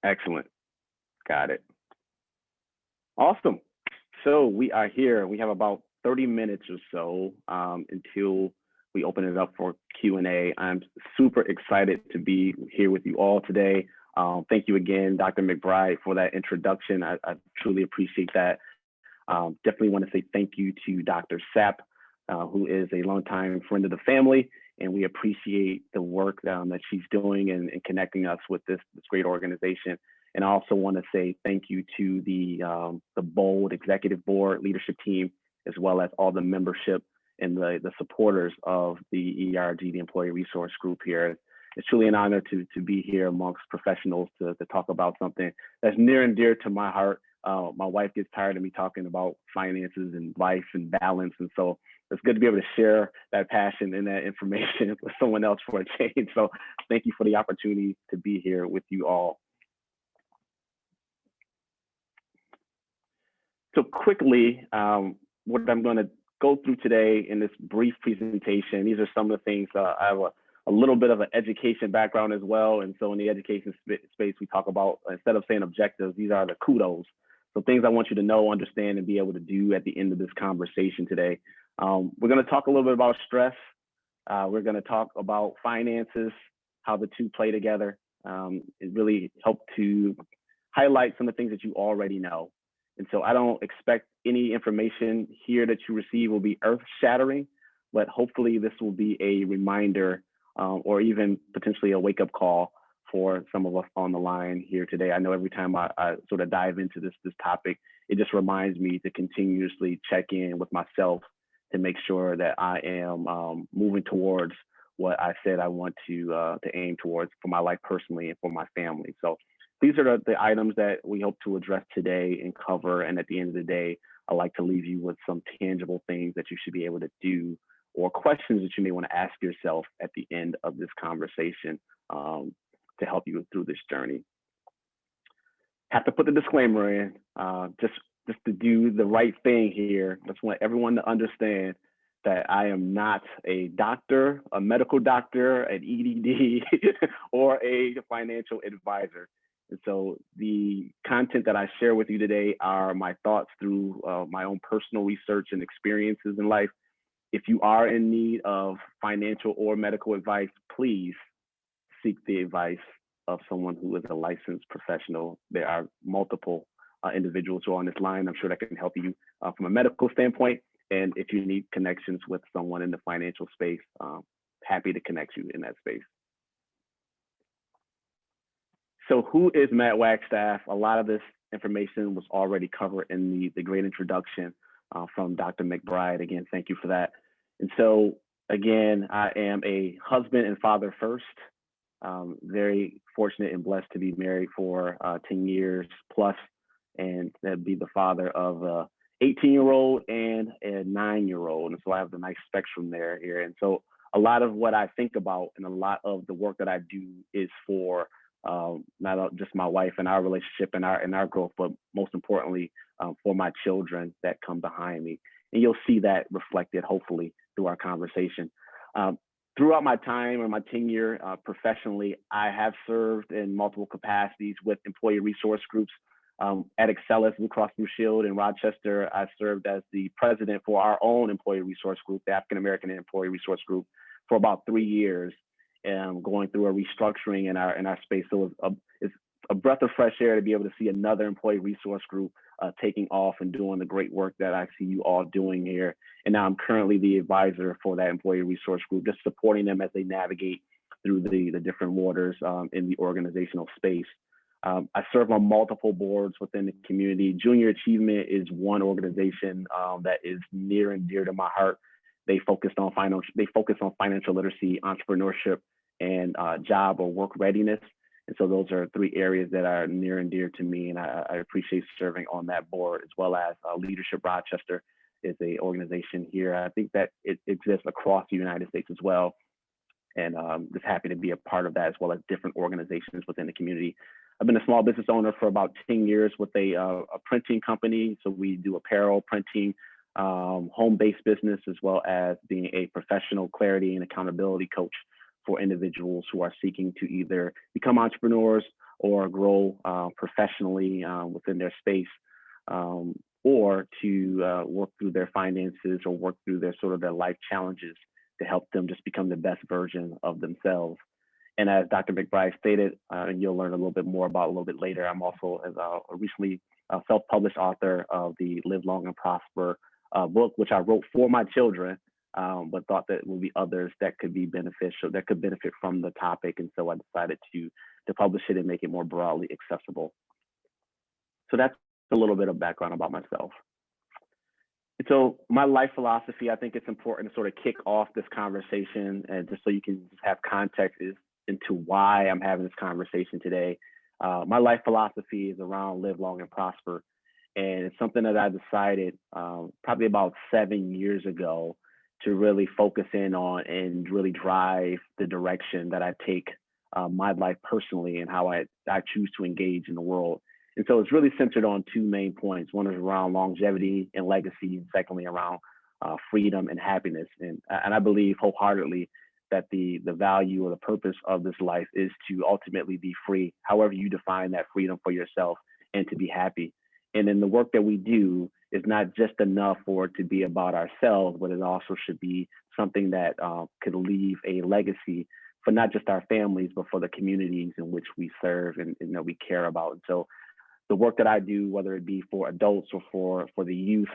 Excellent. Got it. Awesome. So we are here. We have about 30 minutes or so until we open it up for Q&A. I'm super excited to be here with you all today. Thank you again, Dr. McBride, for that introduction. I truly appreciate that. Definitely want to say thank you to Dr. Sapp, who is a longtime friend of the family, and we appreciate the work that she's doing and connecting us with this great organization. And I also want to say thank you to the BOLD Executive Board leadership team, as well as all the membership and the supporters of the ERG, the Employee Resource Group here. It's truly an honor to be here amongst professionals to talk about something that's near and dear to my heart. My wife gets tired of me talking about finances and life and balance. And so it's good to be able to share that passion and that information with someone else for a change. So thank you for the opportunity to be here with you all. So quickly, what I'm going to go through today in this brief presentation, these are some of the things. I have a little bit of an education background as well. And so in the education space, we talk about, instead of saying objectives, these are the kudos. So things I want you to know, understand, and be able to do at the end of this conversation today. We're going to talk a little bit about stress. We're going to talk about finances, how the two play together. It really helped to highlight some of the things that you already know. And so I don't expect any information here that you receive will be earth-shattering, but hopefully this will be a reminder or even potentially a wake-up call for some of us on the line here today. I know every time I sort of dive into this topic, it just reminds me to continuously check in with myself to make sure that I am moving towards what I said I want to aim towards for my life personally and for my family. So these are the items that we hope to address today and cover. And at the end of the day, I like to leave you with some tangible things that you should be able to do or questions that you may want to ask yourself at the end of this conversation to help you through this journey. Have to put the disclaimer in, just to do the right thing here. Just want everyone to understand that I am not a doctor, a medical doctor, an EDD, or a financial advisor. And so the content that I share with you today are my thoughts through my own personal research and experiences in life. If you are in need of financial or medical advice, please seek the advice of someone who is a licensed professional. There are multiple individuals who are on this line. I'm sure that can help you from a medical standpoint. And if you need connections with someone in the financial space, happy to connect you in that space. So who is Matt Wagstaff? A lot of this information was already covered in the great introduction from Dr. McBride. Again, thank you for that. And so again, I am a husband and father first. Very fortunate and blessed to be married for 10 years plus, and that'd be the father of a 18-year-old and a 9-year-old. And so I have the nice spectrum there here. And so a lot of what I think about and a lot of the work that I do is for not just my wife and our relationship and our growth, but most importantly, for my children that come behind me. And you'll see that reflected, hopefully, through our conversation. Throughout my time or my tenure professionally, I have served in multiple capacities with employee resource groups. At Excellus Blue Cross Blue Shield in Rochester, I served as the president for our own employee resource group, the African American Employee Resource Group, for about 3 years, going through a restructuring in our space. So it's a breath of fresh air to be able to see another employee resource group taking off and doing the great work that I see you all doing here. And now I'm currently the advisor for that employee resource group, just supporting them as they navigate through the different waters in the organizational space. I serve on multiple boards within the community. Junior Achievement is one organization that is near and dear to my heart. They focus on financial literacy, entrepreneurship, and job or work readiness. And so those are 3 areas that are near and dear to me, and I appreciate serving on that board, as well as Leadership Rochester is an organization here. I think that it exists across the United States as well, and just happy to be a part of that, as well as different organizations within the community. I've been a small business owner for about 10 years with a printing company. So we do apparel, printing, home-based business, as well as being a professional clarity and accountability coach for individuals who are seeking to either become entrepreneurs or grow professionally within their space, or to work through their finances or work through their sort of their life challenges to help them just become the best version of themselves. And as Dr. McBride stated, and you'll learn a little bit more about a little bit later, I'm also a recently self-published author of the Live Long and Prosper book, which I wrote for my children, but thought that would be others that could be beneficial, that could benefit from the topic. And so I decided to publish it and make it more broadly accessible. So that's a little bit of background about myself. And so my life philosophy, I think it's important to sort of kick off this conversation, and just so you can just have context into why I'm having this conversation today. My life philosophy is around live long and prosper. And it's something that I decided probably about 7 years ago to really focus in on and really drive the direction that I take my life personally and how I choose to engage in the world. And so it's really centered on two main points. One is around longevity and legacy, and secondly around freedom and happiness. And I believe wholeheartedly that the value or the purpose of this life is to ultimately be free, however you define that freedom for yourself, and to be happy. And then the work that we do is not just enough for it to be about ourselves, but it also should be something that could leave a legacy for not just our families, but for the communities in which we serve and that we care about. And so the work that I do, whether it be for adults or for the youth,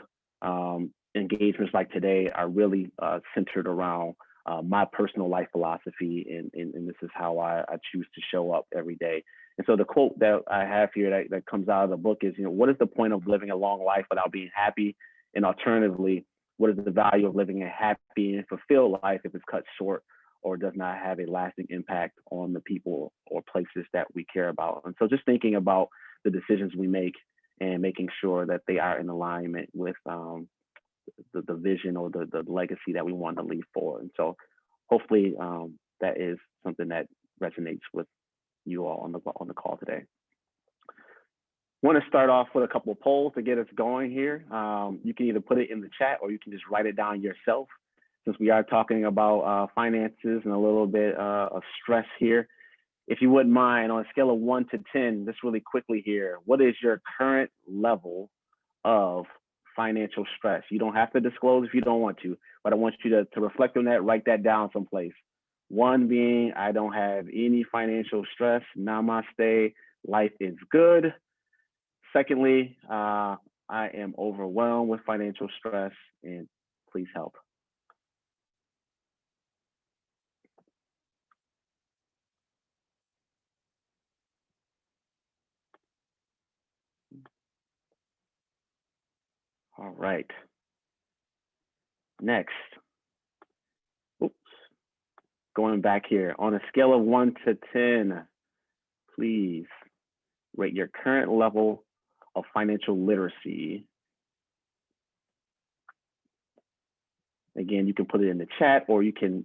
engagements like today are really centered around my personal life philosophy, and this is how I choose to show up every day. And so the quote that I have here that comes out of the book is, what is the point of living a long life without being happy? And alternatively, what is the value of living a happy and fulfilled life if it's cut short or does not have a lasting impact on the people or places that we care about? And so just thinking about the decisions we make and making sure that they are in alignment with the vision or the legacy that we want to leave for. And so hopefully that is something that resonates with you all on the call today. I want to start off with a couple of polls to get us going here. You can either put it in the chat or you can just write it down yourself, since we are talking about finances and a little bit of stress here. If you wouldn't mind, on a scale of 1 to 10, just really quickly here, what is your current level of financial stress? You don't have to disclose if you don't want to, but I want you to reflect on that, write that down someplace. 1 being, I don't have any financial stress, namaste, life is good. Secondly, I am overwhelmed with financial stress and please help. All right. Next. Oops. Going back here, on a scale of 1 to 10, please rate your current level of financial literacy. Again, you can put it in the chat, or you can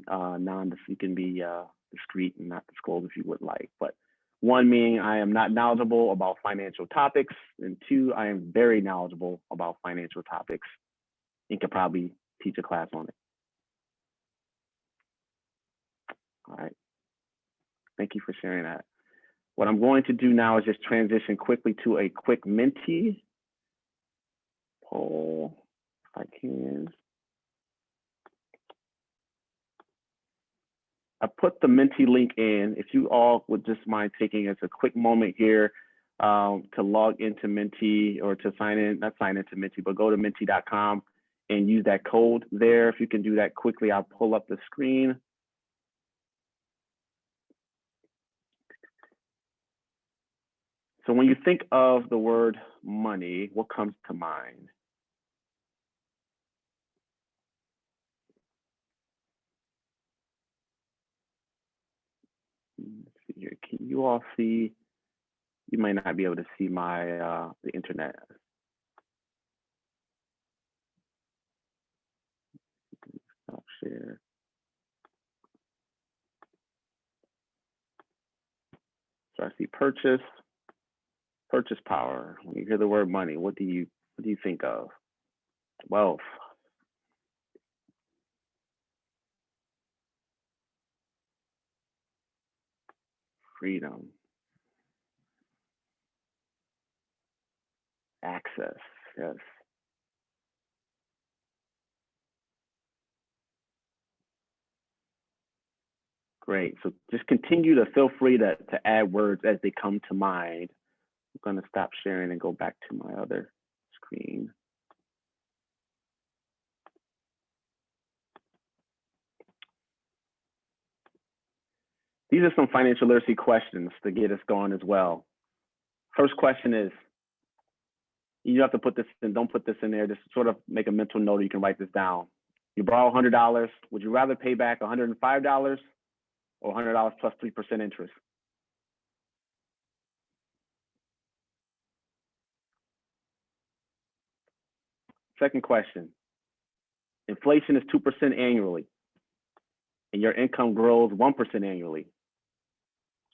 you can be discreet and not disclose if you would like. But 1 meaning I am not knowledgeable about financial topics, and 2, I am very knowledgeable about financial topics and could probably teach a class on it. All right. Thank you for sharing that. What I'm going to do now is just transition quickly to a quick Menti poll, if I can. I put the Menti link in. If you all would just mind taking us a quick moment here to log into Menti, or to sign in, not sign into Menti, but go to menti.com and use that code there. If you can do that quickly, I'll pull up the screen. So when you think of the word money, what comes to mind? Let's see here. Can you all see? You might not be able to see my the internet. Stop share. So I see purchase power. When you hear the word money, what do you think of? Wealth. Freedom. Access, yes. Great. So just continue to feel free to add words as they come to mind. I'm going to stop sharing and go back to my other screen. These are some financial literacy questions to get us going as well. First question is, you have to put this in, don't put this in there, just sort of make a mental note, or you can write this down. You borrow $100, would you rather pay back $105 or $100 plus 3% interest? Second question, inflation is 2% annually and your income grows 1% annually.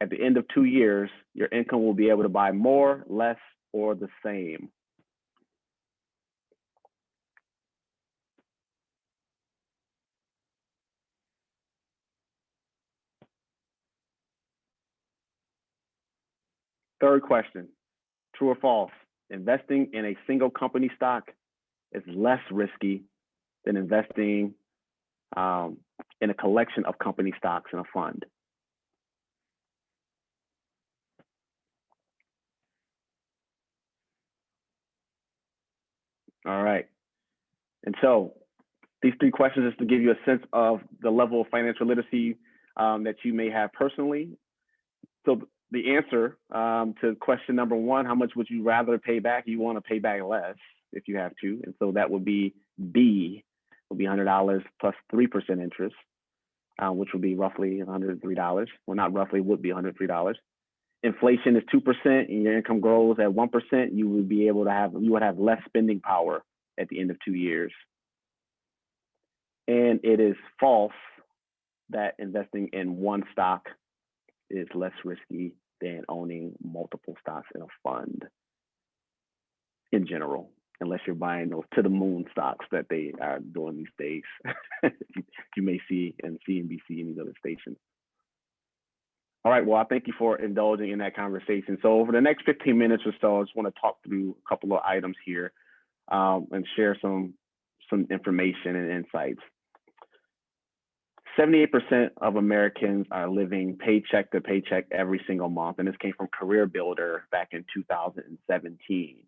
At the end of 2 years, your income will be able to buy more, less, or the same. Third question, true or false? Investing in a single company stock is less risky than investing in a collection of company stocks in a fund. All right. And so these 3 questions is to give you a sense of the level of financial literacy that you may have personally. So the answer to question number 1, how much would you rather pay back? You want to pay back less if you have to. And so that would be B, would be $100 plus 3% interest, which would be roughly $103. Well, not roughly, would be $103. Inflation is 2% and your income grows at 1%, you would be able to have, you would have less spending power at the end of 2 years. And it is false that investing in one stock is less risky than owning multiple stocks in a fund in general, unless you're buying those to the moon stocks that they are doing these days. You may see in CNBC and these other stations. All right, well, I thank you for indulging in that conversation. So over the next 15 minutes or so, I just want to talk through a couple of items here and share some information and insights. 78% of Americans are living paycheck to paycheck every single month, and this came from Career Builder back in 2017.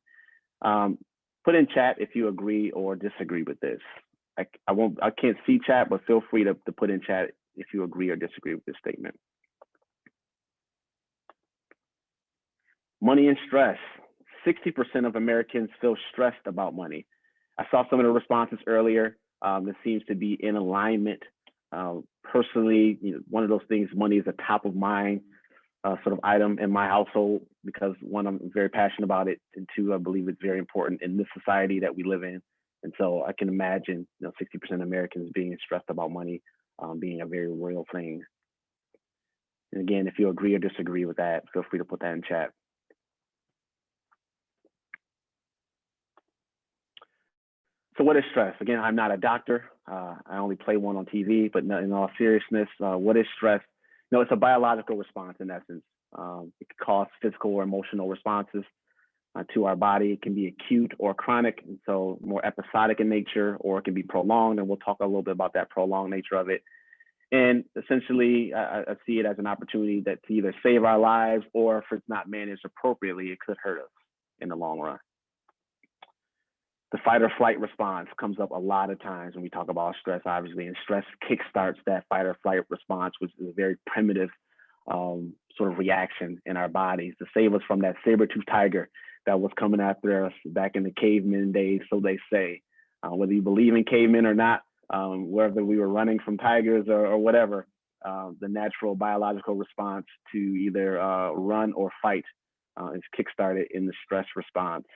Put in chat if you agree or disagree with this. I can't see chat, but feel free to put in chat if you agree or disagree with this statement. Money and stress. 60% of Americans feel stressed about money. I saw some of the responses earlier. This seems to be in alignment. Personally, one of those things, money is a top of mind sort of item in my household because 1, I'm very passionate about it, and 2, I believe it's very important in this society that we live in. And so I can imagine 60% of Americans being stressed about money being a very real thing. And again, if you agree or disagree with that, feel free to put that in chat. So what is stress? Again, I'm not a doctor. I only play one on TV, but in all seriousness, what is stress? It's a biological response in essence. It can cause physical or emotional responses to our body. It can be acute or chronic, and so more episodic in nature, or it can be prolonged, and we'll talk a little bit about that prolonged nature of it. And essentially, I see it as an opportunity that to either save our lives, or if it's not managed appropriately, it could hurt us in the long run. The fight or flight response comes up a lot of times when we talk about stress, obviously, and stress kickstarts that fight or flight response, which is a very primitive sort of reaction in our bodies to save us from that saber-toothed tiger that was coming after us back in the caveman days, so they say. Whether you believe in cavemen or not, whether we were running from tigers or whatever, the natural biological response to either run or fight is kickstarted in the stress response.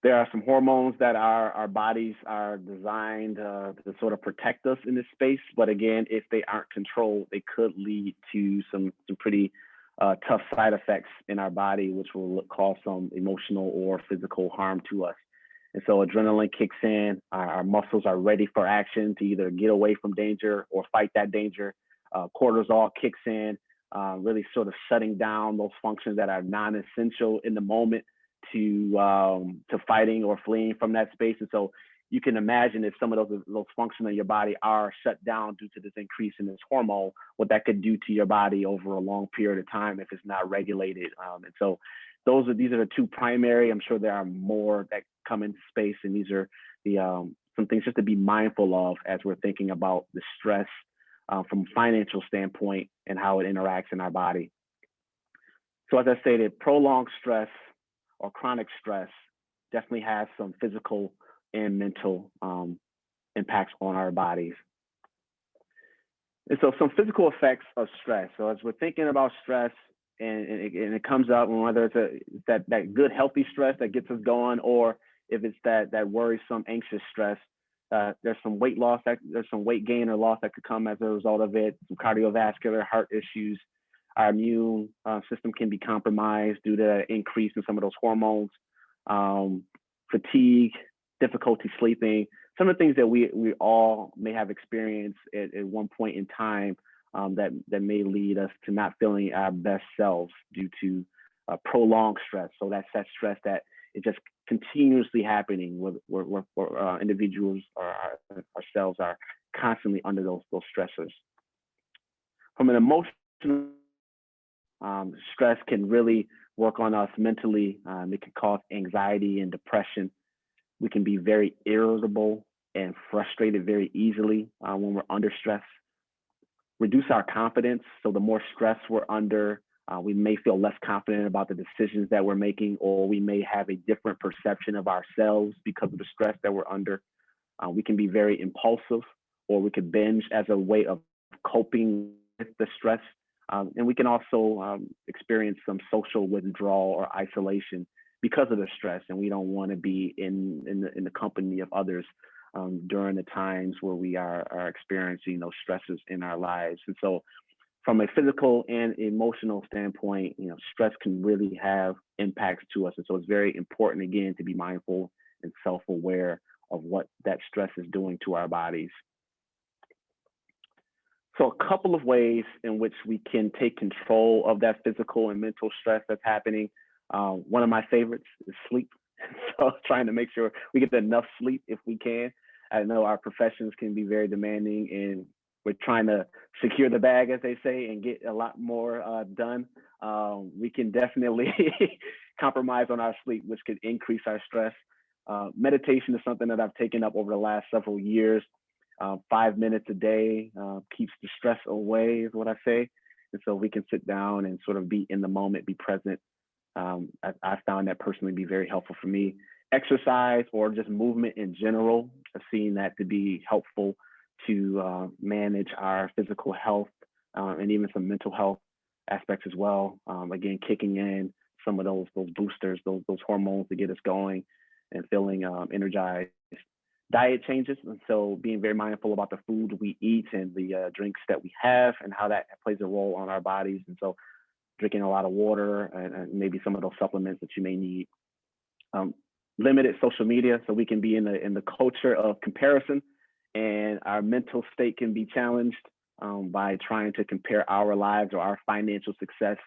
There are some hormones that our bodies are designed to sort of protect us in this space. But again, if they aren't controlled, they could lead to some pretty tough side effects in our body, which will cause some emotional or physical harm to us. And so adrenaline kicks in, our muscles are ready for action to either get away from danger or fight that danger. Cortisol kicks in, really sort of shutting down those functions that are non-essential in the moment to fighting or fleeing from that space. And so you can imagine if some of those functions in your body are shut down due to this increase in this hormone, what that could do to your body over a long period of time if it's not regulated. And so these are the two primary. I'm sure there are more that come into space, and these are the some things just to be mindful of as we're thinking about the stress from a financial standpoint and how it interacts in our body. So as I stated, prolonged stress or chronic stress definitely has some physical and mental impacts on our bodies. And so some physical effects of stress. So as we're thinking about stress and it comes up, and whether it's that good, healthy stress that gets us going, or if it's that worrisome, anxious stress, there's some weight loss, there's some weight gain or loss that could come as a result of it, some cardiovascular, heart issues. Our immune system can be compromised due to an increase in some of those hormones, fatigue, difficulty sleeping, some of the things that we all may have experienced at one point in time that may lead us to not feeling our best selves due to prolonged stress. So that's that stress that is just continuously happening where individuals or ourselves are constantly under those stressors. From an emotional stress can really work on us mentally. It can cause anxiety and depression. We can be very irritable and frustrated very easily when we're under stress. Reduce our confidence. So the more stress we're under, we may feel less confident about the decisions that we're making, or we may have a different perception of ourselves because of the stress that we're under. We can be very impulsive, or we could binge as a way of coping with the stress. And we can also experience some social withdrawal or isolation because of the stress, and we don't want to be in the company of others during the times where we are experiencing those stresses in our lives. And so from a physical and emotional standpoint, stress can really have impacts to us. And so it's very important, again, to be mindful and self-aware of what that stress is doing to our bodies. So a couple of ways in which we can take control of that physical and mental stress that's happening. One of my favorites is sleep. So trying to make sure we get enough sleep if we can. I know our professions can be very demanding, and we're trying to secure the bag, as they say, and get a lot more done. We can definitely compromise on our sleep, which could increase our stress. Meditation is something that I've taken up over the last several years. 5 minutes a day keeps the stress away, is what I say. And so we can sit down and sort of be in the moment, be present. I found that personally be very helpful for me. Exercise or just movement in general, I've seen that to be helpful to manage our physical health and even some mental health aspects as well. Again, kicking in some of those boosters, those hormones to get us going and feeling energized. Diet changes, and so being very mindful about the food we eat and the drinks that we have and how that plays a role on our bodies. And so drinking a lot of water and maybe some of those supplements that you may need. Limited social media, so we can be in the culture of comparison, and our mental state can be challenged by trying to compare our lives or our financial success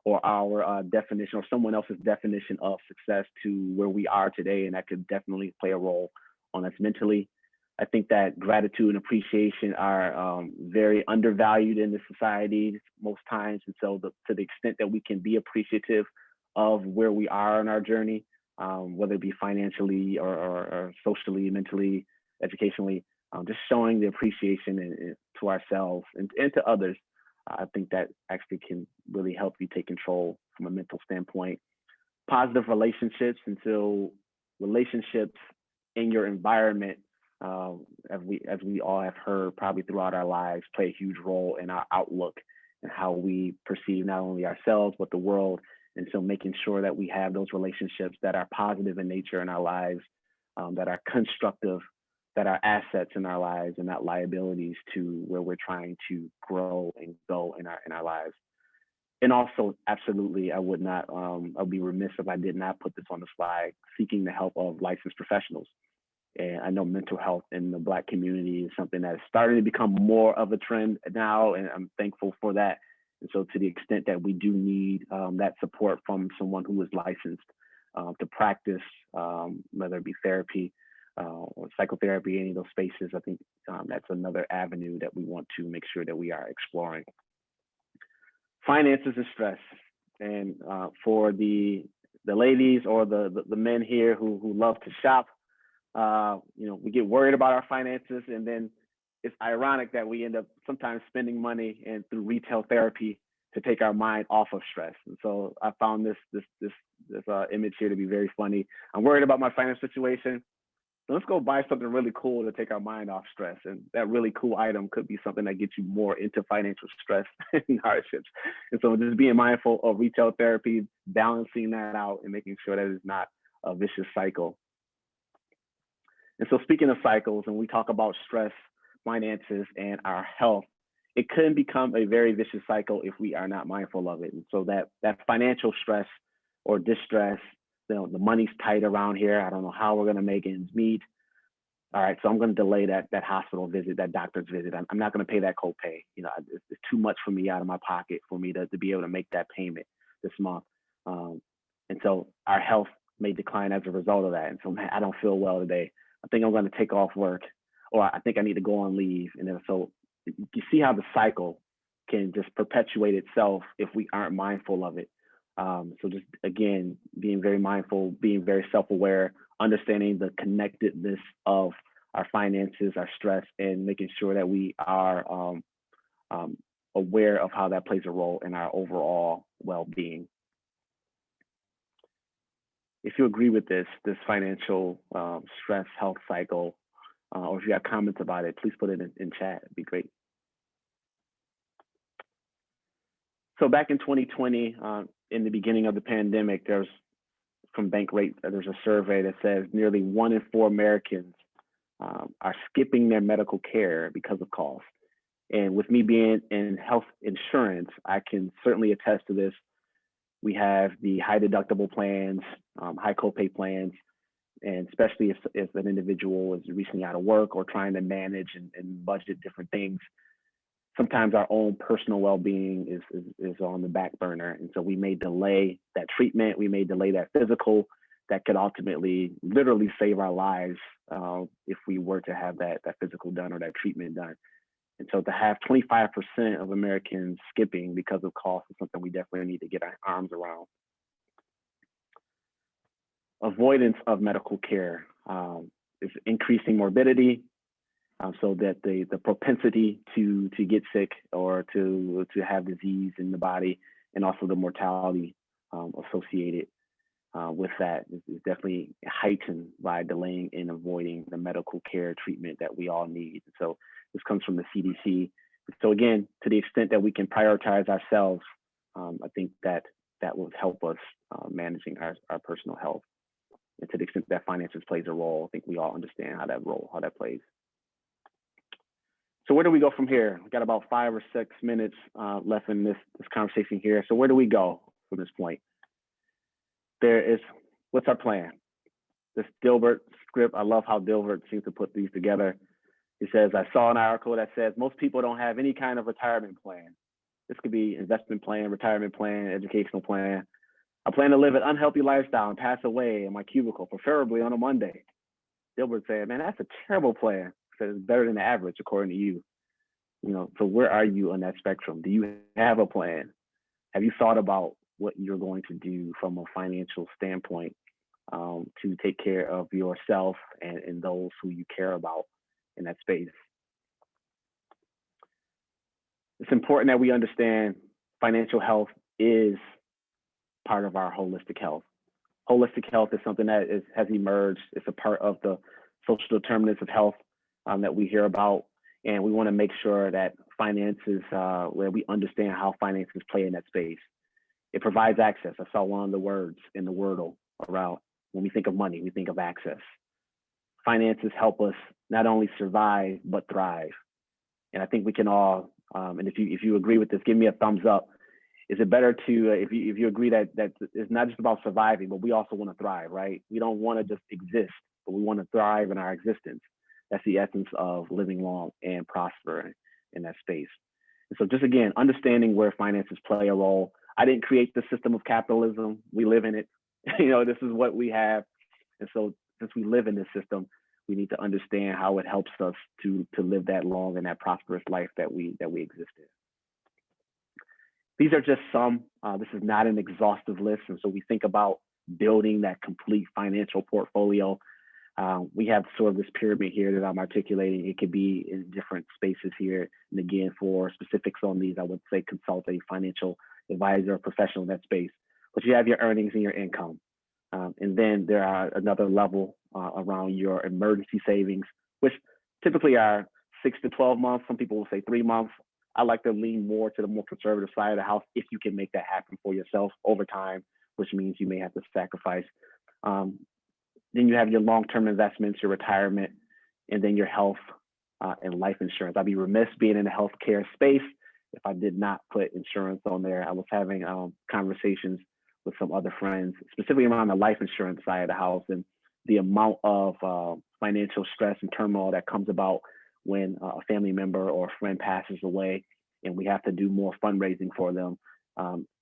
or our definition or someone else's definition of success to where we are today, and that could definitely play a role on us mentally. I think that gratitude and appreciation are very undervalued in this society most times. And so to the extent that we can be appreciative of where we are in our journey, whether it be financially or socially, mentally, educationally, just showing the appreciation to ourselves and to others, I think that actually can really help you take control from a mental standpoint. Positive relationships, and so relationships in your environment, as we all have heard probably throughout our lives, play a huge role in our outlook and how we perceive not only ourselves but the world. And so making sure that we have those relationships that are positive in nature in our lives, that are constructive, that are assets in our lives and not liabilities to where we're trying to grow and go in our lives. And also, absolutely, I would be remiss if I did not put this on the slide, seeking the help of licensed professionals. And I know mental health in the Black community is something that is starting to become more of a trend now, and I'm thankful for that. And so to the extent that we do need that support from someone who is licensed, to practice, whether it be therapy or psychotherapy, any of those spaces. I think that's another avenue that we want to make sure that we are exploring. Finances is stress, and for the ladies or the men here who love to shop, we get worried about our finances, and then it's ironic that we end up sometimes spending money and through retail therapy to take our mind off of stress. And so I found this image here to be very funny. I'm worried about my financial situation. So let's go buy something really cool to take our mind off stress. And that really cool item could be something that gets you more into financial stress and hardships. And so just being mindful of retail therapy, balancing that out and making sure that it's not a vicious cycle. And so speaking of cycles, and we talk about stress, finances, and our health, it can become a very vicious cycle if we are not mindful of it. And so that financial stress or distress, the money's tight around here. I don't know how we're going to make ends meet. All right, so I'm going to delay that hospital visit, that doctor's visit. I'm not going to pay that copay. It's too much for me out of my pocket for me to be able to make that payment this month. And so our health may decline as a result of that. And so I don't feel well today. I think I'm going to take off work, or I think I need to go on leave. And then so you see how the cycle can just perpetuate itself if we aren't mindful of it. So just, again, being very mindful, being very self-aware, understanding the connectedness of our finances, our stress, and making sure that we are aware of how that plays a role in our overall well-being. If you agree with this financial stress health cycle, or if you have comments about it, please put it in chat. It'd be great. So back in 2020, in the beginning of the pandemic, from Bankrate, there's a survey that says nearly 1 in 4 Americans are skipping their medical care because of cost. And with me being in health insurance, I can certainly attest to this. We have the high deductible plans, high copay plans, and especially if an individual is recently out of work or trying to manage and budget different things. Sometimes our own personal well-being is on the back burner. And so we may delay that treatment, we may delay that physical that could ultimately literally save our lives if we were to have that physical done or that treatment done. And so to have 25% of Americans skipping because of cost is something we definitely need to get our arms around. Avoidance of medical care is increasing morbidity, so that the propensity to get sick or to have disease in the body, and also the mortality associated with that is definitely heightened by delaying and avoiding the medical care treatment that we all need. So this comes from the CDC. So again, to the extent that we can prioritize ourselves, I think that will help us managing our personal health. And to the extent that finances plays a role, I think we all understand how that plays. So where do we go from here? We've got about 5 or 6 minutes left in this conversation here. So where do we go from this point? What's our plan? This Dilbert script, I love how Dilbert seems to put these together. He says, I saw an article that says most people don't have any kind of retirement plan. This could be investment plan, retirement plan, educational plan. I plan to live an unhealthy lifestyle and pass away in my cubicle, preferably on a Monday. Dilbert said, man, that's a terrible plan. He said, it's better than the average, according to you. So where are you on that spectrum? Do you have a plan? Have you thought about what you're going to do from a financial standpoint to take care of yourself and those who you care about in that space? It's important that we understand financial health is part of our holistic health. Holistic health is something that has emerged. It's a part of the social determinants of health that we hear about. And we want to make sure that finances, where we understand how finances play in that space. It provides access. I saw one of the words in the Wordle around when we think of money, we think of access. Finances help us not only survive, but thrive. And I think we can all, and if you agree with this, give me a thumbs up. Is it better to, if you agree that it's not just about surviving, but we also want to thrive, right? We don't want to just exist, but we want to thrive in our existence. That's the essence of living long and prosper in that space. And so just again, understanding where finances play a role. I didn't create the system of capitalism. We live in it. This is what we have. And so since we live in this system, we need to understand how it helps us to live that long and that prosperous life that we exist in. These are just some. This is not an exhaustive list, and so we think about building that complete financial portfolio. We have sort of this pyramid here that I'm articulating. It could be in different spaces here. And again, for specifics on these, I would say consult a financial advisor or professional in that space. But you have your earnings and your income. And then there are another level around your emergency savings, which typically are 6 to 12 months. Some people will say 3 months. I like to lean more to the more conservative side of the house if you can make that happen for yourself over time, which means you may have to sacrifice. Then you have your long-term investments, your retirement, and then your health and life insurance. I'd be remiss being in the healthcare space if I did not put insurance on there. I was having conversations with some other friends, specifically around the life insurance side of the house and the amount of financial stress and turmoil that comes about when a family member or a friend passes away and we have to do more fundraising for them.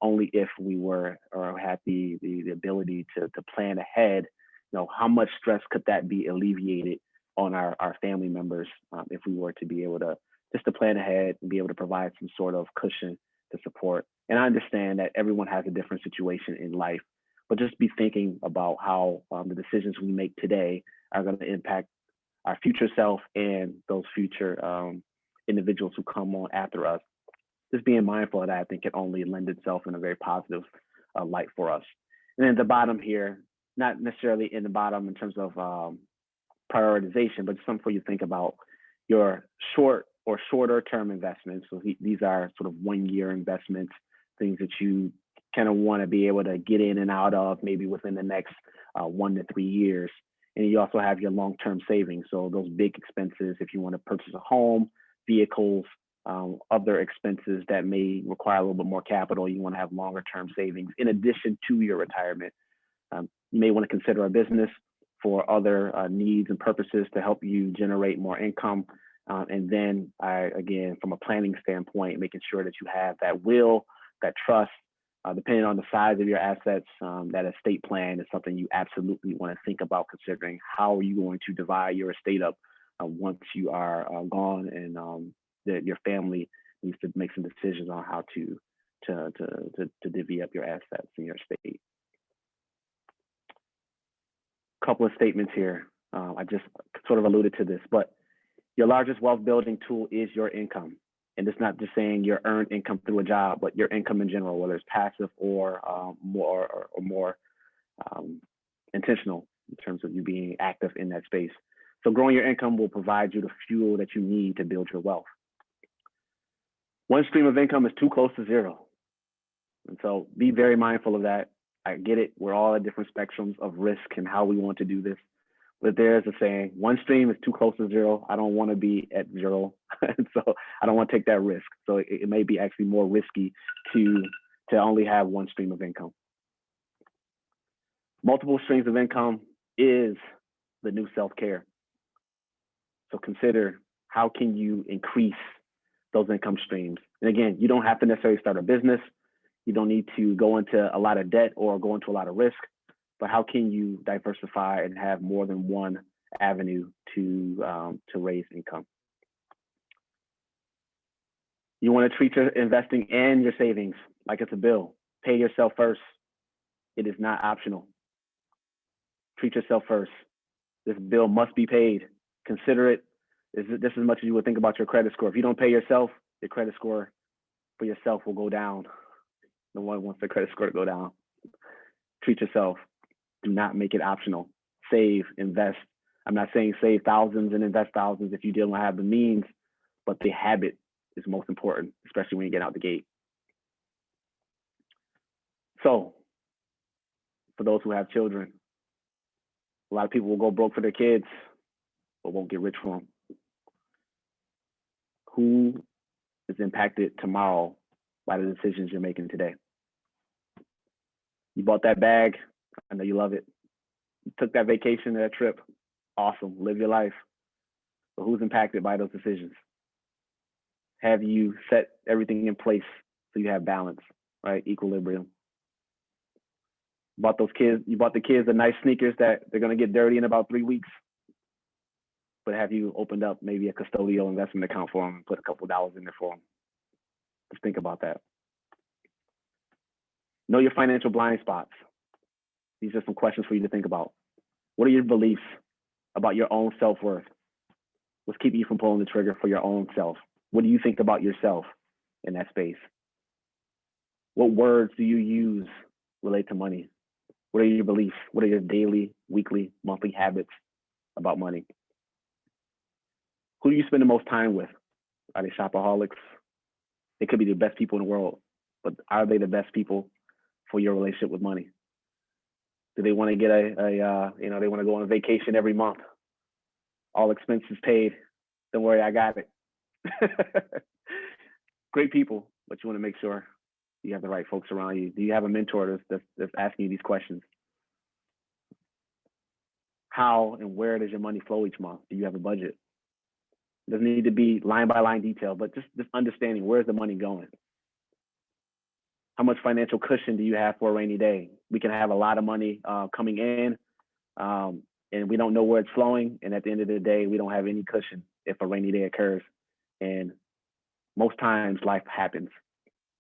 Only if we were or had the ability to plan ahead, how much stress could that be alleviated on our family members if we were to be able to just to plan ahead and be able to provide some sort of cushion to support. And I understand that everyone has a different situation in life, but just be thinking about how the decisions we make today are going to impact our future self and those future individuals who come on after us. Just being mindful of that, I think, can only lend itself in a very positive light for us. And then at the bottom here, not necessarily in the bottom in terms of prioritization, but something for you to think about your short or shorter term investments. So these are sort of 1 year investments, things that you kind of want to be able to get in and out of maybe within the next 1 to 3 years. And you also have your long-term savings. So those big expenses, if you want to purchase a home, vehicles, other expenses that may require a little bit more capital, you want to have longer-term savings in addition to your retirement. You may want to consider a business for other needs and purposes to help you generate more income. And then, again, from a planning standpoint, making sure that you have that will, that trust, depending on the size of your assets, that estate plan is something you absolutely want to think about considering how are you going to divide your estate up once you are gone and your family needs to make some decisions on how to divvy up your assets in your estate. Couple of statements here. I just sort of alluded to this, but your largest wealth building tool is your income. And it's not just saying your earned income through a job, but your income in general, whether it's passive or more intentional in terms of you being active in that space. So growing your income will provide you the fuel that you need to build your wealth. One stream of income is too close to zero. And so be very mindful of that. I get it. We're all at different spectrums of risk and how we want to do this. But there's a saying, one stream is too close to zero. I don't want to be at zero. So I don't want to take that risk. So it may be actually more risky to only have one stream of income. Multiple streams of income is the new self-care. So consider how can you increase those income streams. And again, you don't have to necessarily start a business. You don't need to go into a lot of debt or go into a lot of risk. But how can you diversify and have more than one avenue to raise income? You want to treat your investing and your savings like it's a bill. Pay yourself first. It is not optional. Treat yourself first. This bill must be paid. Consider it just as much as you would think about your credit score. If you don't pay yourself, your credit score for yourself will go down. No one wants their credit score to go down. Treat yourself. Do not make it optional. Save, invest. I'm not saying save thousands and invest thousands if you don't have the means, but the habit is most important, especially when you get out the gate. So, for those who have children, a lot of people will go broke for their kids, but won't get rich for them. Who is impacted tomorrow by the decisions you're making today? You bought that bag. I know you love it. You took that vacation, that trip. Awesome. Live your life. But who's impacted by those decisions? Have you set everything in place so you have balance, right? Equilibrium. You bought the kids the nice sneakers that they're gonna get dirty in about 3 weeks. But have you opened up maybe a custodial investment account for them and put a couple dollars in there for them? Just think about that. Know your financial blind spots. These are some questions for you to think about. What are your beliefs about your own self-worth? What's keeping you from pulling the trigger for your own self? What do you think about yourself in that space? What words do you use relate to money? What are your beliefs? What are your daily, weekly, monthly habits about money? Who do you spend the most time with? Are they shopaholics? They could be the best people in the world, but are they the best people for your relationship with money? Do they want to get they want to go on a vacation every month? All expenses paid. Don't worry, I got it. Great people, but you want to make sure you have the right folks around you. Do you have a mentor that's asking you these questions? How and where does your money flow each month? Do you have a budget? It doesn't need to be line by line detail, but just understanding where's the money going. How much financial cushion do you have for a rainy day? We can have a lot of money coming in, and we don't know where it's flowing. And at the end of the day, we don't have any cushion if a rainy day occurs. And most times life happens,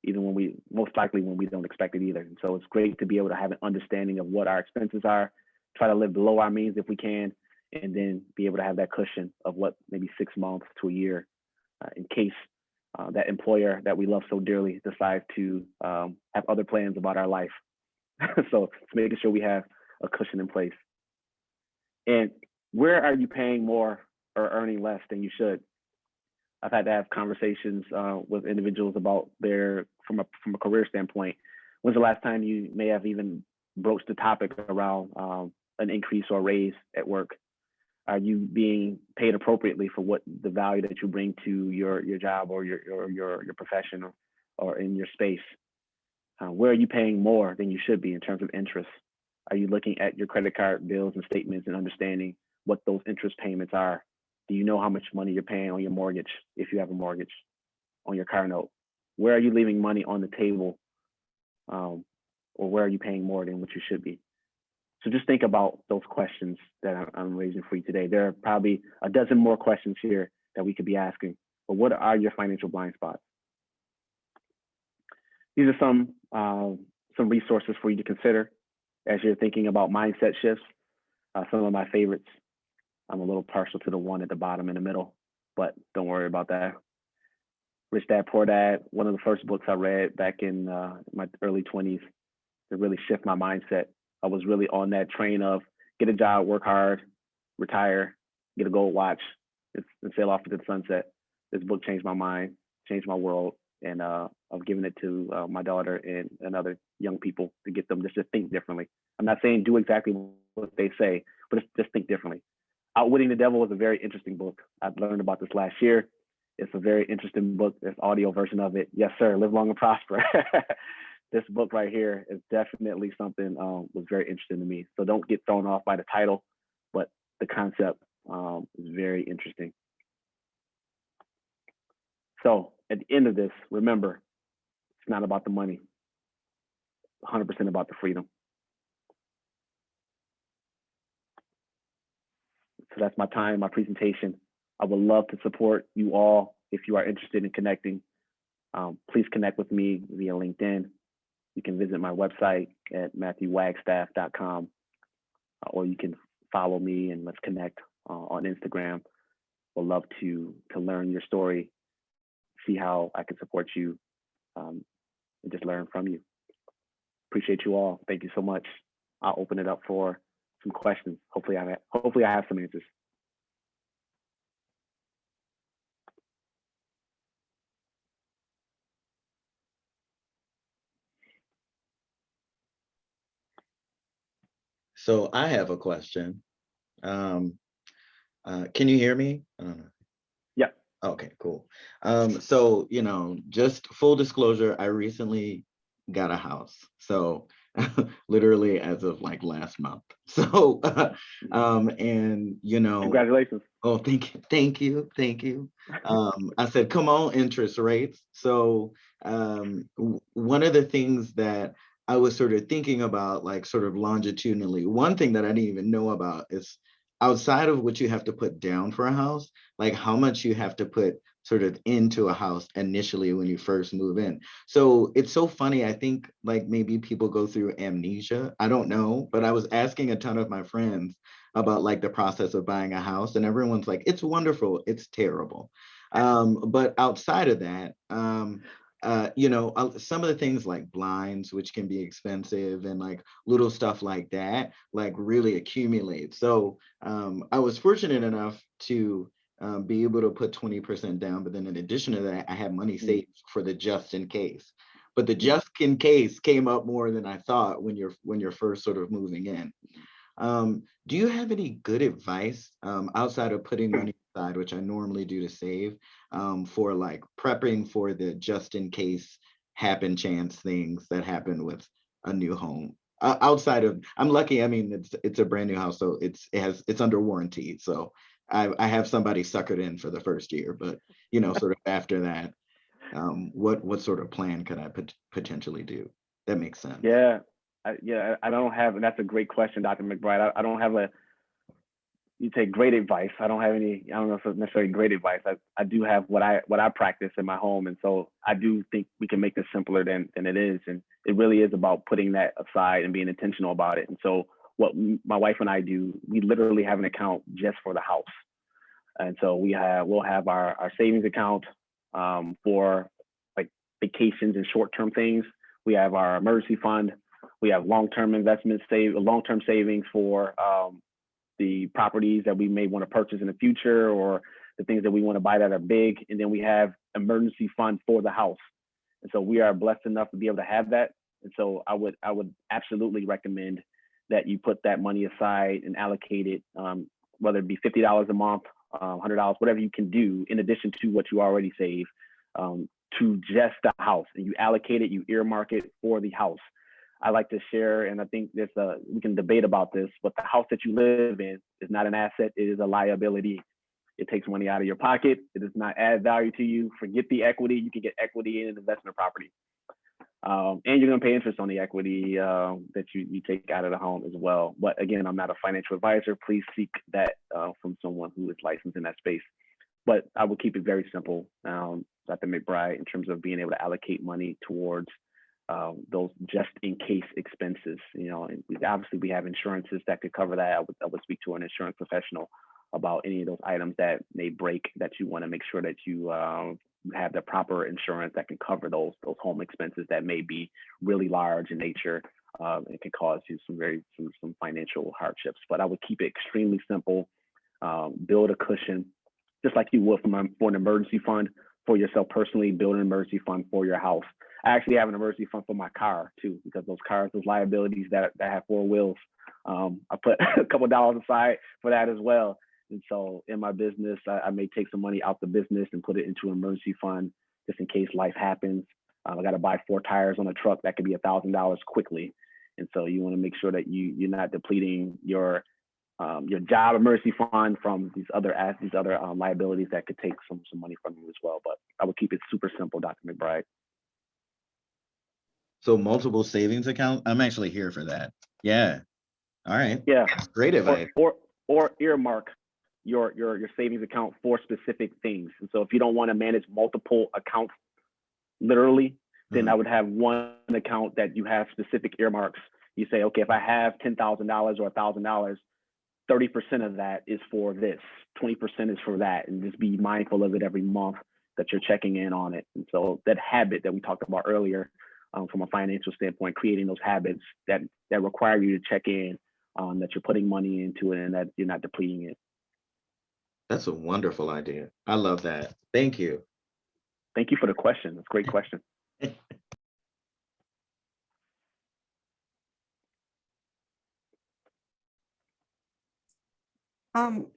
even most likely when we don't expect it either. And so it's great to be able to have an understanding of what our expenses are, try to live below our means if we can, and then be able to have that cushion of what maybe 6 months to a year in case that employer that we love so dearly decides to have other plans about our life. So it's making sure we have a cushion in place. And where are you paying more or earning less than you should? I've had to have conversations with individuals about from a career standpoint. When's the last time you may have even broached the topic around an increase or raise at work? Are you being paid appropriately for what the value that you bring to your job or your profession or in your space? Where are you paying more than you should be in terms of interest? Are you looking at your credit card bills and statements and understanding what those interest payments are? Do you know how much money you're paying on your mortgage, if you have a mortgage, on your car note? Where are you leaving money on the table? Or where are you paying more than what you should be? So just think about those questions that I'm raising for you today. There are probably a dozen more questions here that we could be asking, but what are your financial blind spots? These are some resources for you to consider as you're thinking about mindset shifts. Some of my favorites. I'm a little partial to the one at the bottom in the middle, but don't worry about that. Rich Dad, Poor Dad, one of the first books I read back in my early 20s to really shift my mindset. I was really on that train of get a job, work hard, retire, get a gold watch, and sail off into the sunset. This book changed my mind, changed my world, and I've given it to my daughter and other young people to get them just to think differently. I'm not saying do exactly what they say, but just think differently. Outwitting the Devil is a very interesting book. I've learned about this last year. It's a very interesting book. There's audio version of it. Yes, sir. Live long and prosper. This book right here is definitely something was very interesting to me. So don't get thrown off by the title, but the concept is very interesting. So at the end of this, remember, it's not about the money. It's 100% about the freedom. So that's my time, my presentation. I would love to support you all if you are interested in connecting. Please connect with me via LinkedIn. You can visit my website at matthewwagstaff.com, or you can follow me and let's connect on Instagram. Would love to learn your story, see how I can support you, and just learn from you. Appreciate you all. Thank you so much. I'll open it up for some questions. Hopefully I have some answers. So I have a question. Can you hear me? Yeah. Okay, cool. So, just full disclosure, I recently got a house. So literally as of like last month. So, and Congratulations. Oh, thank you. I said, come on, interest rates. So one of the things that I was sort of thinking about like sort of longitudinally. One thing that I didn't even know about is outside of what you have to put down for a house, like how much you have to put sort of into a house initially when you first move in. So it's so funny. I think like maybe people go through amnesia. I don't know, but I was asking a ton of my friends about like the process of buying a house, and everyone's like, it's wonderful, it's terrible. But outside of that, some of the things like blinds, which can be expensive, and like little stuff like that, like really accumulate. So I was fortunate enough to be able to put 20% down, but then in addition to that, I had money Mm, saved for the just in case. But the mm, just in case came up more than I thought when you're first sort of moving in. Do you have any good advice outside of putting money aside, which I normally do to save, for like prepping for the just in case happen chance things that happen with a new home? Outside of, I'm lucky. I mean, it's a brand new house, so it's under warranty. So I have somebody suckered in for the first year, but sort of after that, what sort of plan could I potentially do? That makes sense. yeah, I don't have, and that's a great question, Dr. McBride. I don't have a, you take great advice. I don't have any, I don't know if it's necessarily great advice. I do have what I practice in my home. And so I do think we can make this simpler than it is. And it really is about putting that aside and being intentional about it. And so what my wife and I do, we literally have an account just for the house. And so we'll have our savings account for like vacations and short-term things. We have our emergency fund. We have long-term investments, long-term savings for the properties that we may want to purchase in the future, or the things that we want to buy that are big. And then we have emergency fund for the house. And so we are blessed enough to be able to have that. And so I would absolutely recommend that you put that money aside and allocate it, whether it be $50 a month, $100, whatever you can do in addition to what you already save, to just the house. And you allocate it, you earmark it for the house. I like to share, and I think we can debate about this, but the house that you live in is not an asset, it is a liability. It takes money out of your pocket. It does not add value to you. Forget the equity. You can get equity in an investment property. And you're going to pay interest on the equity that you take out of the home as well. But again, I'm not a financial advisor. Please seek that from someone who is licensed in that space. But I will keep it very simple, Dr. McBride, in terms of being able to allocate money towards those just in case expenses. And obviously we have insurances that could cover that. I would speak to an insurance professional about any of those items that may break, that you want to make sure that you have the proper insurance that can cover those home expenses that may be really large in nature. It can cause you some financial hardships. But I would keep it extremely simple. Build a cushion, just like you would for an emergency fund for yourself personally. Build an emergency fund for your house. I actually have an emergency fund for my car too, because those cars, those liabilities that have four wheels, I put a couple of dollars aside for that as well. And so in my business, I may take some money out the business and put it into an emergency fund just in case life happens. I got to buy 4 tires on a truck that could be $1,000 quickly. And so you want to make sure that you're not depleting your job emergency fund from these other liabilities that could take some money from you as well. But I would keep it super simple, Dr. McBride. So multiple savings accounts. I'm actually here for that. Yeah. All right. Yeah, Great advice. or earmark your savings account for specific things. And so if you don't want to manage multiple accounts literally, then I would have one account that you have specific earmarks. You say, okay, if I have $10,000 or $1,000, 30% of that is for this, 20% is for that, and just be mindful of it every month that you're checking in on it. And so that habit that we talked about earlier, from a financial standpoint, creating those habits that require you to check in, that you're putting money into it and that you're not depleting it. That's a wonderful idea. I love that. Thank you. Thank you for the question. That's a great question.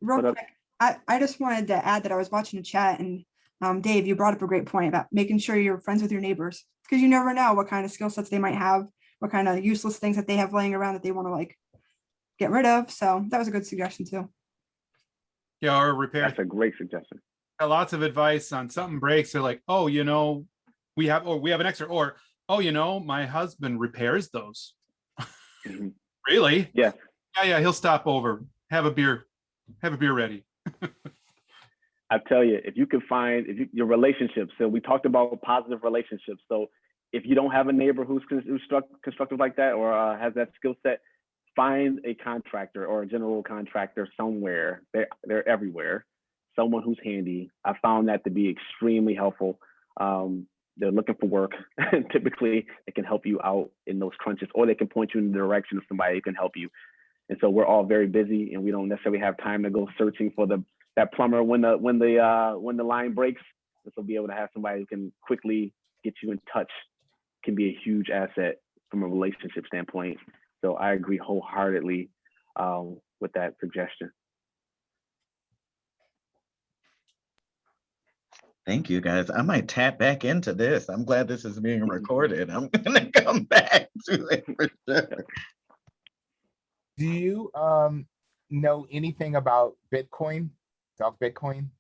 Real quick, I just wanted to add that I was watching the chat, and Dave, you brought up a great point about making sure you're friends with your neighbors, because you never know what kind of skill sets they might have, what kind of useless things that they have laying around that they want to like get rid of. So that was a good suggestion too. Yeah, or repair. That's a great suggestion. Lots of advice on something breaks. They're like, oh, we have an extra, or Oh, my husband repairs those. Mhm. Really? Yes. Yeah, he'll stop over, have a beer ready. I tell you, if you can find your relationships. So we talked about positive relationships. So if you don't have a neighbor who's constructive like that or has that skill set, find a contractor or a general contractor somewhere. They're everywhere. Someone who's handy. I found that to be extremely helpful. They're looking for work. Typically, they can help you out in those crunches, or they can point you in the direction of somebody who can help you. And so we're all very busy, and we don't necessarily have time to go searching for that plumber when the line breaks. And so be able to have somebody who can quickly get you in touch can be a huge asset from a relationship standpoint. So I agree wholeheartedly with that suggestion. Thank you, guys. I might tap back into this. I'm glad this is being recorded. I'm gonna come back to it for sure. Do you know anything about Bitcoin? Dog Bitcoin?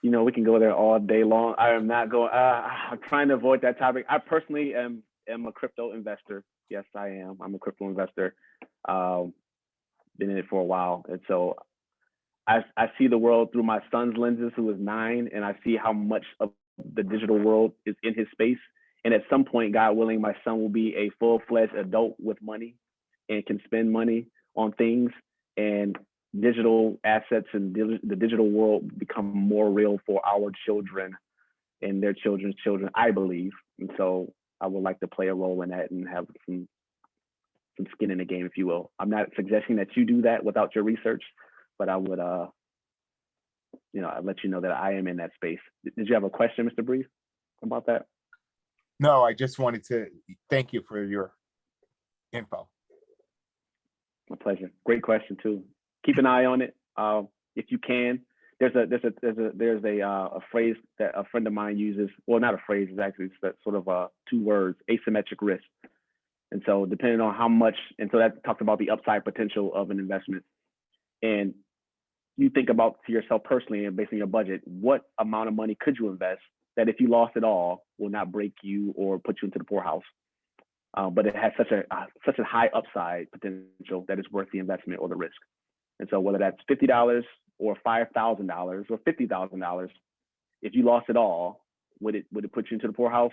We can go there all day long. I am not going. I'm trying to avoid that topic. I personally am a crypto investor. Yes, I am. I'm a crypto investor. Been in it for a while, and so I see the world through my son's lenses, who is 9, and I see how much of the digital world is in his space. And at some point, God willing, my son will be a full-fledged adult with money and can spend money on things. And digital assets and the digital world become more real for our children and their children's children, I believe. And so I would like to play a role in that and have some skin in the game, if you will. I'm not suggesting that you do that without your research, but I would, I'd let you know that I am in that space. Did you have a question, Mr. Breeze, about that? No, I just wanted to thank you for your info. My pleasure. Great question too. Keep an eye on it if you can. There's a phrase that a friend of mine uses. Well, not a phrase. It's actually sort of 2 words: asymmetric risk. And so, depending on how much, and so that talks about the upside potential of an investment. And you think about to yourself personally and based on your budget, what amount of money could you invest that if you lost it all will not break you or put you into the poorhouse? But it has such a high upside potential that it's worth the investment or the risk. And so whether that's $50 or $5,000 or $50,000, if you lost it all, would it put you into the poorhouse?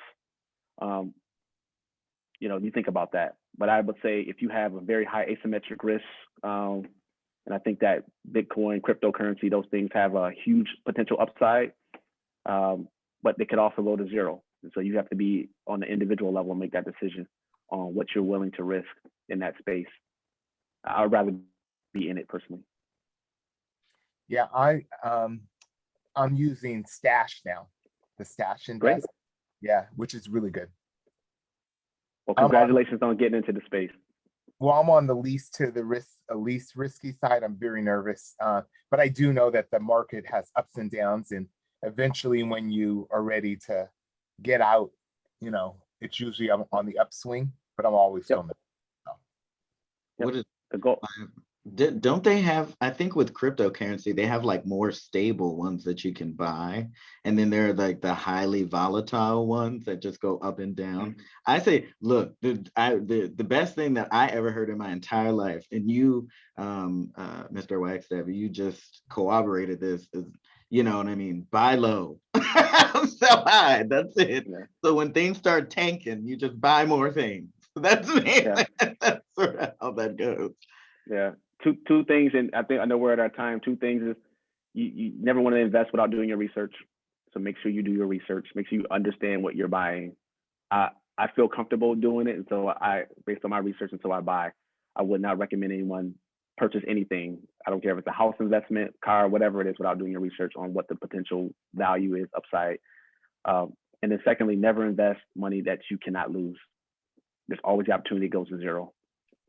You think about that. But I would say if you have a very high asymmetric risk, and I think that Bitcoin, cryptocurrency, those things have a huge potential upside, but they could also go to zero. And so you have to be on the individual level and make that decision on what you're willing to risk in that space. I'd rather be in it personally. Yeah, I'm using Stash now, the Stash Great. Invest. Yeah, which is really good. Well, I'm on- congratulations on getting into the space. Well, I'm on the least risky side. I'm very nervous, but I do know that the market has ups and downs, and eventually, when you are ready to get out, it's usually on the upswing. But I'm always Yep. on the. What is, The goal. don't they have, I think with cryptocurrency, they have like more stable ones that you can buy. And then there are like the highly volatile ones that just go up and down. I say, look, the best thing that I ever heard in my entire life, and you, Mr. Wagstaff, you just corroborated this, is, you know what I mean? Buy low, sell high, that's it. Yeah. So when things start tanking, you just buy more things. That's me. Yeah. That's sort of how that goes. Yeah. Two things, and I know we're at our time. 2 things is you never want to invest without doing your research. So make sure you do your research. Make sure you understand what you're buying. I feel comfortable doing it, and so based on my research, and so I buy. I would not recommend anyone purchase anything. I don't care if it's a house investment, car, whatever it is, without doing your research on what the potential value is upside. And then secondly, never invest money that you cannot lose. There's always the opportunity it goes to zero.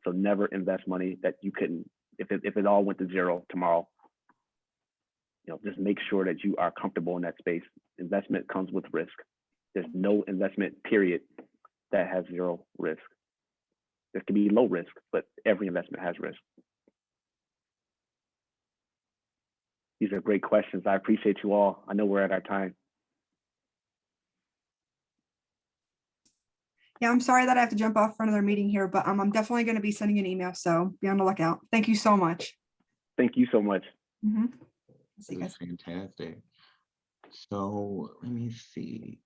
So never invest money that you couldn't, if it all went to zero tomorrow. Just make sure that you are comfortable in that space. Investment comes with risk. There's no investment period that has zero risk. There can be low risk, but every investment has risk. These are great questions. I appreciate you all. I know we're at our time. Yeah, I'm sorry that I have to jump off for another meeting here, but I'm definitely going to be sending an email, so be on the lookout. Thank you so much. Thank you so much. Mhm. See you It was guys. fantastic. So let me see.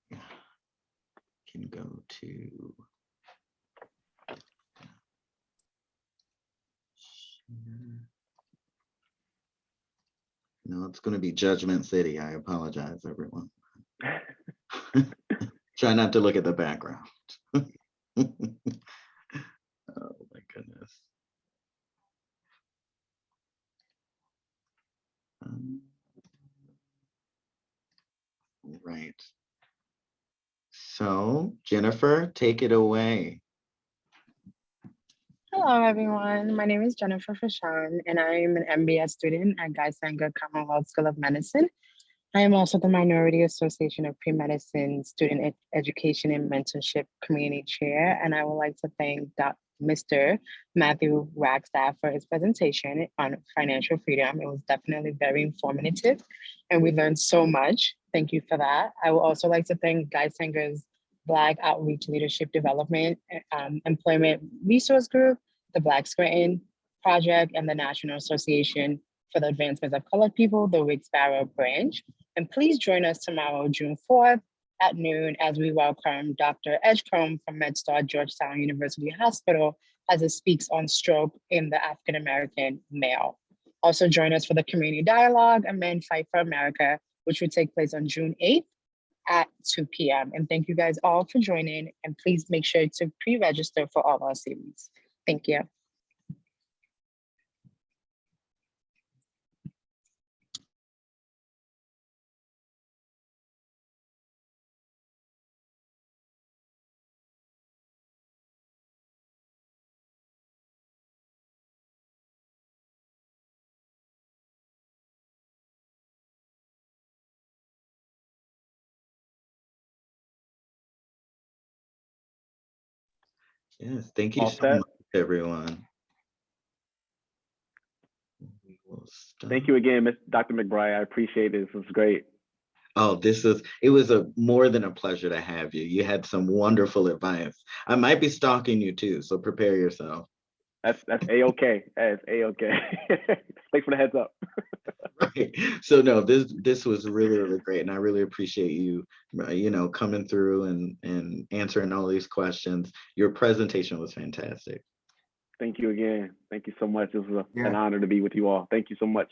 Can go to. No, it's going to be Judgment City. I apologize, everyone. Try not to look at the background. Oh my goodness. Right. So Jennifer, take it away. Hello, everyone. My name is Jennifer Fashan, and I'm an MBS student at Guy Sanger Commonwealth School of Medicine. I am also the Minority Association of Pre-Medicine Student Education and Mentorship Community Chair, and I would like to thank Mr. Matthew Wagstaff for his presentation on financial freedom. It was definitely very informative, and we learned so much. Thank you for that. I would also like to thank Guy Sanger's Black Outreach Leadership Development Employment Resource Group, the Black Scranton Project, and the National Association for the Advancement of Colored People, the Wilkes-Barre branch. And please join us tomorrow, June 4th at noon, as we welcome Dr. Edgecombe from MedStar Georgetown University Hospital as it speaks on stroke in the African-American male. Also join us for the community dialogue, A Men Fight for America, which will take place on June 8th at 2 p.m. And thank you guys all for joining. And please make sure to pre-register for all our series. Thank you. Yes, thank you All so set. much, everyone. We will Thank stop. you again, Dr. McBride. I appreciate it. This was great. Oh, it was a more than a pleasure to have you. You had some wonderful advice. I might be stalking you too, so prepare yourself. That's A-okay. That's A-okay. Thanks for the heads up. Right. So no, this was really, really great. And I really appreciate you, coming through and answering all these questions. Your presentation was fantastic. Thank you again. Thank you so much. It was an Yeah. honor to be with you all. Thank you so much.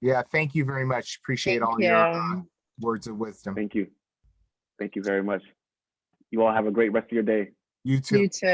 Yeah, thank you very much. Appreciate Thank all your you. words of wisdom. Thank you. Thank you very much. You all have a great rest of your day. You too. You too.